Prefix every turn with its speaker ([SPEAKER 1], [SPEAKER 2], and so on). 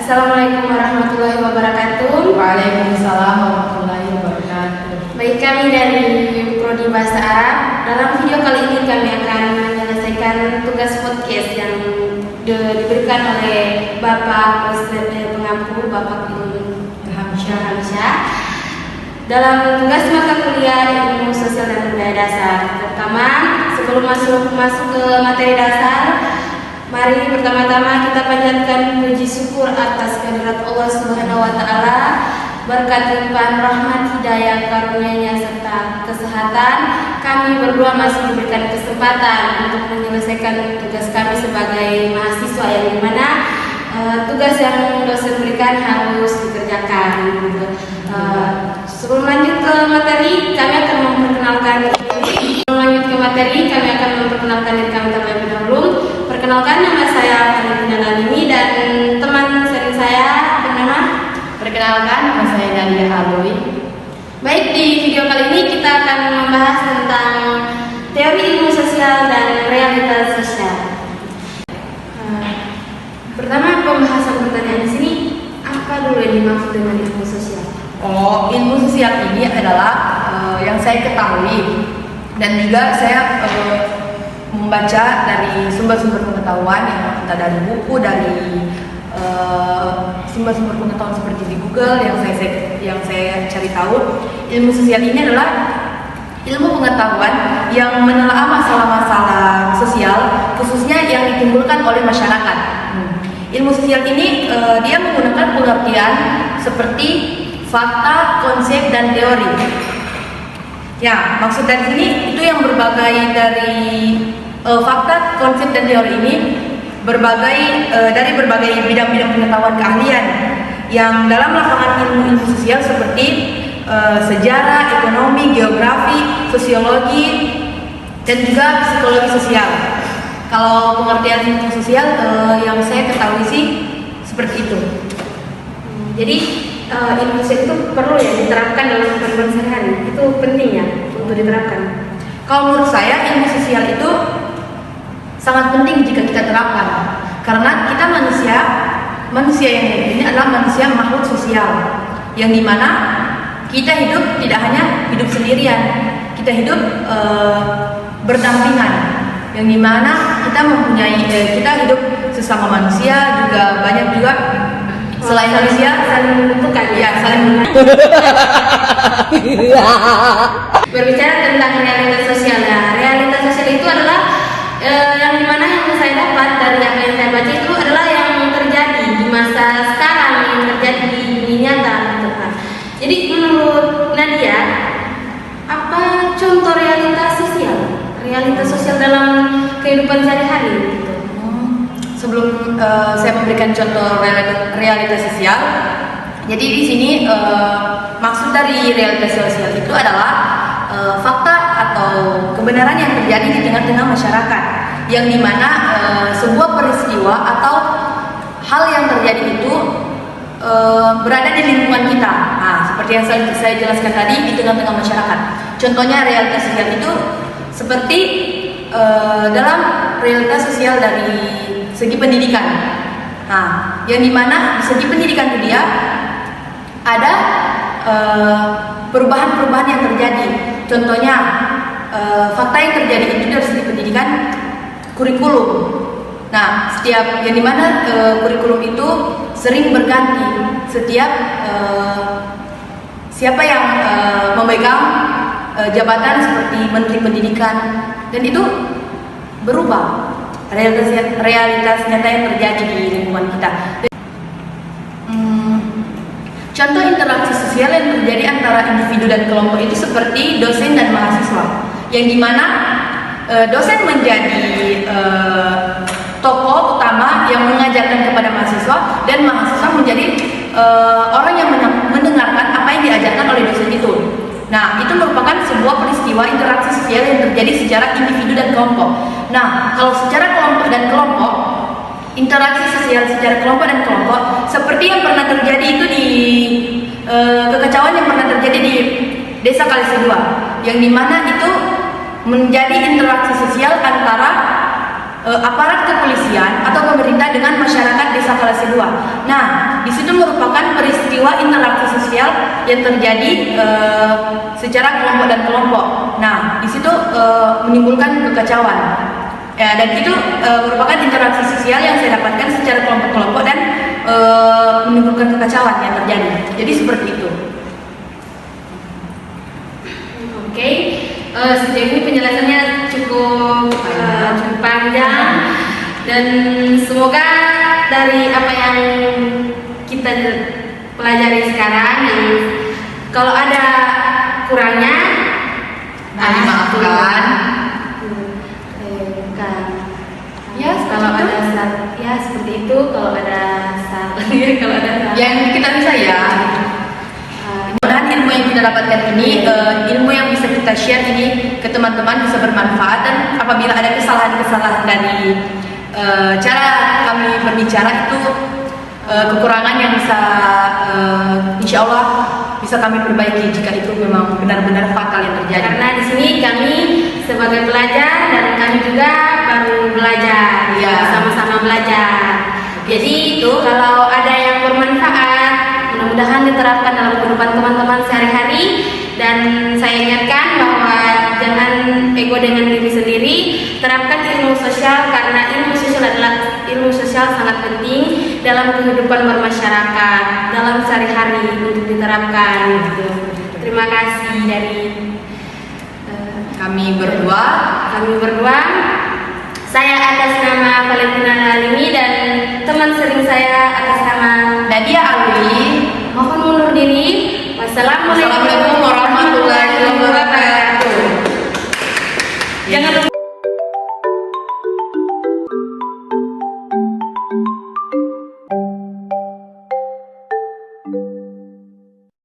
[SPEAKER 1] Assalamualaikum warahmatullahi wabarakatuh.
[SPEAKER 2] Waalaikumsalam warahmatullahi wabarakatuh.
[SPEAKER 1] Baik, kami dari Prodi Bahasa Arab. Dalam video kali ini kami akan menyelesaikan tugas podcast yang diberikan oleh Bapak pengampu Bapak Hamsyah dalam tugas mata kuliah Ilmu Sosial dan Budaya Dasar. Pertama, sebelum masuk ke materi dasar, mari pertama-tama kita panjatkan puji syukur atas kehadirat Allah Subhanahu wa taala, berkat limpahan rahmat, hidayah, karunia-Nya serta kesehatan. Kami berdua masih diberikan kesempatan untuk menyelesaikan tugas kami sebagai mahasiswa, yang dimana tugas yang dosen berikan harus dikerjakan. Sebelum lanjut ke materi, kami akan memperkenalkan diri kami terlebih dahulu. Perkenalkan, nama saya Valentina Nalini dan teman sering saya bernama.
[SPEAKER 2] Perkenalkan, nama saya Nadia Alwi.
[SPEAKER 1] Baik, di video kali ini kita akan membahas tentang teori ilmu sosial dan realitas sosial. Pertama, pembahasan pertanyaan di sini, apa dulu yang dimaksud dengan ilmu sosial?
[SPEAKER 2] Ilmu sosial ini adalah yang saya ketahui dan juga saya membaca dari sumber-sumber pengetahuan, yang entah dari buku, dari sumber-sumber pengetahuan seperti di Google yang saya cari tahu. Ilmu sosial ini adalah ilmu pengetahuan yang menelaah masalah-masalah sosial, khususnya yang ditimbulkan oleh masyarakat. Ilmu sosial ini dia menggunakan pengertian seperti fakta, konsep, dan teori. Ya, maksud dari sini itu yang berbagai dari fakta, konsep, dan teori ini dari berbagai bidang-bidang pengetahuan keahlian yang dalam lapangan ilmu sosial seperti sejarah, ekonomi, geografi, sosiologi, dan juga psikologi sosial. Kalau pengertian ilmu sosial yang saya ketahui sih seperti itu.
[SPEAKER 1] Jadi ilmu sosial itu perlu ya diterapkan dalam kehidupan sehari-hari. Itu penting ya untuk diterapkan.
[SPEAKER 2] Kalau menurut saya ilmu sosial itu sangat penting jika kita terapkan, karena kita manusia yang hidup ini adalah manusia makhluk sosial, yang dimana kita hidup tidak hanya hidup sendirian, kita hidup berdampingan, yang dimana kita hidup sesama manusia, juga banyak juga selain manusia
[SPEAKER 1] saling menentukan ya, Berbicara tentang realitas sosial, realitas sosial itu adalah yang dimana yang saya dapat dari apa yang saya baca itu adalah yang terjadi di masa sekarang, yang terjadi di dunia nyata, gitu kan. Jadi menurut Nadia, apa contoh realitas sosial dalam kehidupan sehari-hari? Gitu.
[SPEAKER 2] Sebelum saya memberikan contoh realitas sosial, jadi di sini maksud dari realitas sosial itu adalah fakta atau kebenaran yang terjadi di tengah-tengah masyarakat, yang dimana sebuah peristiwa atau hal yang terjadi itu berada di lingkungan kita. Seperti yang saya jelaskan tadi, di tengah-tengah masyarakat. Contohnya realitas sosial itu seperti dalam realitas sosial dari segi pendidikan. Yang dimana di segi pendidikan itu dia ada perubahan-perubahan yang terjadi. Contohnya fakta yang terjadi itu dari segi pendidikan, kurikulum. Yang dimana kurikulum itu sering berganti setiap siapa yang memegang jabatan seperti Menteri Pendidikan, dan itu berubah. Realitas nyata yang terjadi di lingkungan kita. Contoh interaksi sosial yang terjadi antara individu dan kelompok itu seperti dosen dan mahasiswa, yang dimana dosen menjadi tokoh utama yang mengajarkan kepada mahasiswa, dan mahasiswa menjadi orang yang mendengarkan apa yang diajarkan oleh dosen itu. Itu merupakan sebuah peristiwa interaksi sosial yang terjadi secara individu dan kelompok. Kalau secara kelompok dan kelompok, interaksi sosial secara kelompok dan kelompok, seperti yang pernah terjadi itu di kekacauan yang pernah terjadi di Desa Kaliserdua, yang dimana itu menjadi interaksi sosial antara aparat kepolisian atau pemerintah dengan masyarakat desa Kalase 2. Nah, di situ merupakan peristiwa interaksi sosial yang terjadi secara kelompok dan kelompok. Nah, di situ menimbulkan kekacauan. Dan itu merupakan interaksi sosial yang saya dapatkan secara kelompok-kelompok dan menimbulkan kekacauan yang terjadi. Jadi seperti itu.
[SPEAKER 1] Oke, sejauh ini penjelasannya cukup panjang dan semoga dari apa yang kita pelajari sekarang, yang kalau ada kurangnya
[SPEAKER 2] dimaafkan.
[SPEAKER 1] Ya, kalau ada ya seperti itu. Kalau ada kalau ada
[SPEAKER 2] Yang kita bisa ya. Mudah-mudahan ilmu yang kita dapatkan ini, ilmu yang bisa kita share ini ke teman-teman bisa bermanfaat, dan apabila ada kesalahan-kesalahan dari cara kami berbicara itu kekurangan yang bisa insya Allah bisa kami perbaiki jika itu memang benar-benar fatal yang terjadi.
[SPEAKER 1] Karena di sini kami sebagai pelajar dan kami juga baru belajar,
[SPEAKER 2] ya,
[SPEAKER 1] sama-sama belajar. Jadi itu kalau ada yang bermanfaat, mudah-mudahan diterapkan dalam kehidupan teman-teman sehari-hari. Dan saya ingatkan bahwa jangan ego dengan diri sendiri, terapkan ilmu sosial, karena ilmu sosial sangat penting dalam kehidupan bermasyarakat, dalam sehari-hari untuk diterapkan. Gitu. Terima kasih dari
[SPEAKER 2] kami berdua.
[SPEAKER 1] Saya atas nama Valentina Nalini dan teman sering saya atas nama
[SPEAKER 2] Nadia Alwi.
[SPEAKER 1] Mohon mundur diri. Wassalamualaikum
[SPEAKER 2] Warahmatullahi wabarakatuh.
[SPEAKER 1] Jangan lupa